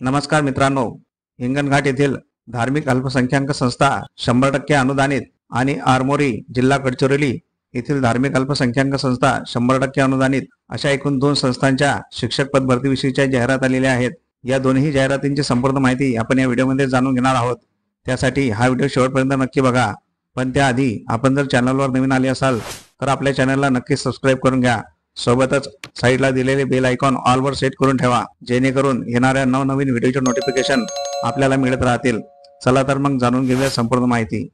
नमस्कार मित्रांनो, हिंगणघाट येथील धार्मिक अल्पसंख्याक संस्था 100% अनुदानित आणि आरमोरी जिल्हा गडचिरोली येथील धार्मिक अल्पसंख्याक संस्था 100% अनुदानित अशा एकूण 2 संस्थांच्या शिक्षक पद भरतीविषयीच्या जाहिरात आलेल्या आहेत। या दोन्ही जाहिरातींची संपूर्ण माहिती आपण या व्हिडिओमध्ये जाणून घेणार आहोत। त्यासाठी हा व्हिडिओ शेवटपर्यंत नक्की बघा। पण त्याआधी आपण जर चॅनलवर नवीन आले असाल तर आपल्या चॅनलला नक्की सबस्क्राइब करून घ्या। सोबतच साइडला दिलेले बेल आयकॉन ऑल वर सेट करून ठेवा, जेणेकरून येणाऱ्या नवनवीन व्हिडिओचे नोटिफिकेशन आपल्याला मिळत राहतील। चला तर मग जाणून घेऊया संपूर्ण माहिती।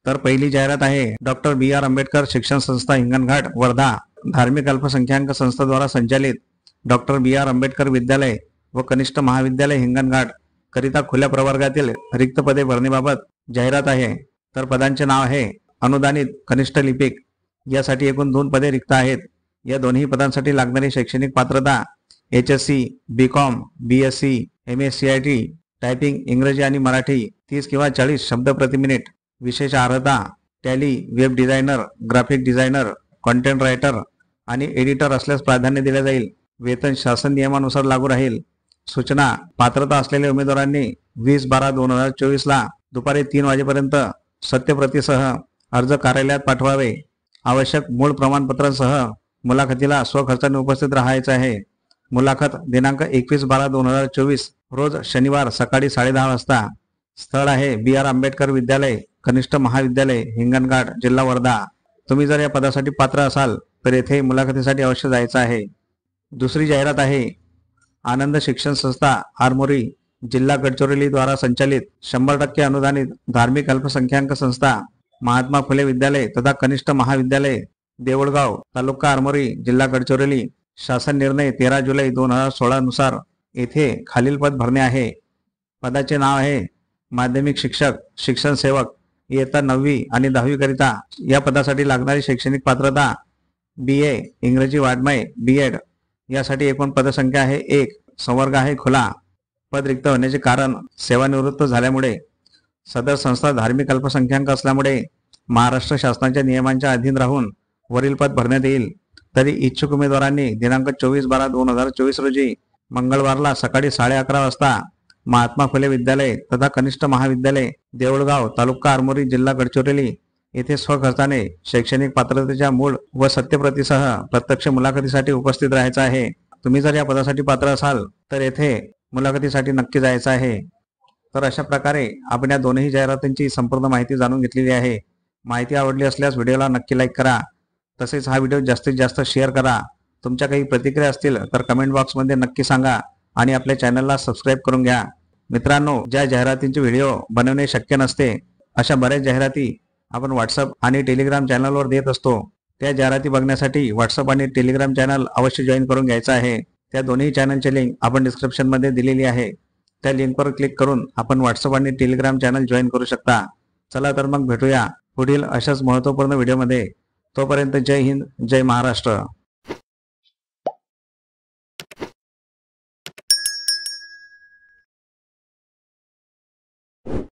तर पहिली जाहिरात आहे डॉक्टर बी.आर. आंबेडकर शिक्षण संस्था हिंगणघाट वर्धा धार्मिक अल्पसंख्याक संस्था द्वारा संचालित डॉक्टर बी.आर. आंबेडकर विद्यालय व कनिष्ठ महाविद्यालय हिंगणघाट करिता खुल्या प्रवर्गातील रिक्त पदे भरण्याबाबत जाहिरात आहे। तर पदांचे नाव आहे अनुदानित कनिष्ठ लिपिक। यासाठी एकूण 2 पदे रिक्त आहेत। या दोन्ही पदांसाठी लागणारी शैक्षणिक पात्रता HSC, BCom, BSc, MA CIT, typing इंग्रजी आणि मराठी 30 किंवा 40 शब्द प्रति मिनिट। विशेष अर्हता tally, web designer, graphic designer, content writer आणि एडिटर असल्यास प्राधान्य दिले जाईल। वेतन शासन नियमानुसार लागू राहील। सूचना पात्रता असलेल्या उमेदवारांनी 20/12/2024 ला दुपारी 3 वाजेपर्यंत सत्यप्रतीसह अर्ज कार्यालयात पाठवावे। आवश्यक मूळ प्रमाणपत्रांसह मुलाखतीला स्वखर्चाने उपस्थित राहायचे आहे। मुलाखत दिनांक 21/12/2024 रोज शनिवार सकाळी 10:30 वाजता। स्थळ आहे बी.आर. आंबेडकर विद्यालय कनिष्ठ महाविद्यालय हिंगणघाट जिल्हा वर्धा। तुम्ही जर या पदासाठी पात्र असाल तर येथे मुलाखतीसाठी अवश्य जायचं आहे। दुसरी जाहिरात आहे आनंद शिक्षण संस्था आरमोरी जिल्हा गडचिरोली द्वारा संचालित 100% अनुदानित धार्मिक अल्पसंख्याक संस्था महात्मा फुले विद्यालय तथा कनिष्ठ महाविद्यालय देऊळगाव तालुका आरमोरी जिल्हा गडचिरोली। शासन निर्णय 13 जुलै 2016 नुसार येथे खालील पद भरणे आहे। पदाचे नाव आहे माध्यमिक शिक्षक शिक्षण सेवक इयत्ता 9वी आणि 10वी करिता। या पदासाठी लागणारी शैक्षणिक पात्रता BA इंग्रजी वाड्मय B.Ed। यासाठी एकूण पदसंख्या आहे 1। संवर्ग आहे खुला। पद रिक्त होण्याचे कारण सेवानिवृत्त झाल्यामुळे। सदर संस्था धार्मिक अल्पसंख्याक असल्यामुळे महाराष्ट्र शासनाच्या नियमांच्या अधीन राहून वरील पद भरण्यात येईल। तरी इच्छुक उमेदवारांनी दिनांक 24/12/2024 रोजी मंगळवारला सकाळी 11:30 वाजता महात्मा फुले विद्यालय तथा कनिष्ठ महाविद्यालय देऊळगाव तालुका आरमोरी जिल्हा गडचिरोली येथे स्वखर्चाने शैक्षणिक पात्रतेच्या मूळ व सत्यप्रतीसह प्रत्यक्ष मुलाखतीसाठी उपस्थित राहायचं आहे। तुम्ही जर या पदासाठी पात्र असाल तर येथे मुलाखतीसाठी नक्की जायचं आहे। तर अशा प्रकारे आपण या दोन्ही जाहिरातींची संपूर्ण माहिती जाणून घेतलेली आहे। माहिती आवडली असल्यास व्हिडिओला नक्की लाईक करा। तसेच हा व्हिडिओ जास्तीत जास्त शेअर करा। तुमच्या काही प्रतिक्रिया असतील तर कमेंट बॉक्समध्ये नक्की सांगा आणि आपल्या चॅनलला सबस्क्राइब करून घ्या। मित्रांनो, ज्या जाहिरातींचे व्हिडिओ बनवणे शक्य नसते अशा बऱ्याच जाहिराती आपण व्हॉट्सअप आणि टेलिग्राम चॅनलवर देत असतो। त्या जाहिराती बघण्यासाठी व्हॉट्सअप आणि टेलिग्राम चॅनल अवश्य जॉईन करून घ्यायचं आहे। त्या दोन्ही चॅनलची लिंक आपण डिस्क्रिप्शनमध्ये दिलेली आहे। त्या लिंकवर क्लिक करून आपण व्हॉट्सअप आणि टेलिग्राम चॅनल जॉईन करू शकता। चला तर मग भेटूया पुढील अशाच महत्त्वपूर्ण व्हिडिओमध्ये। तोपर्यंत जय हिंद, जय महाराष्ट्र।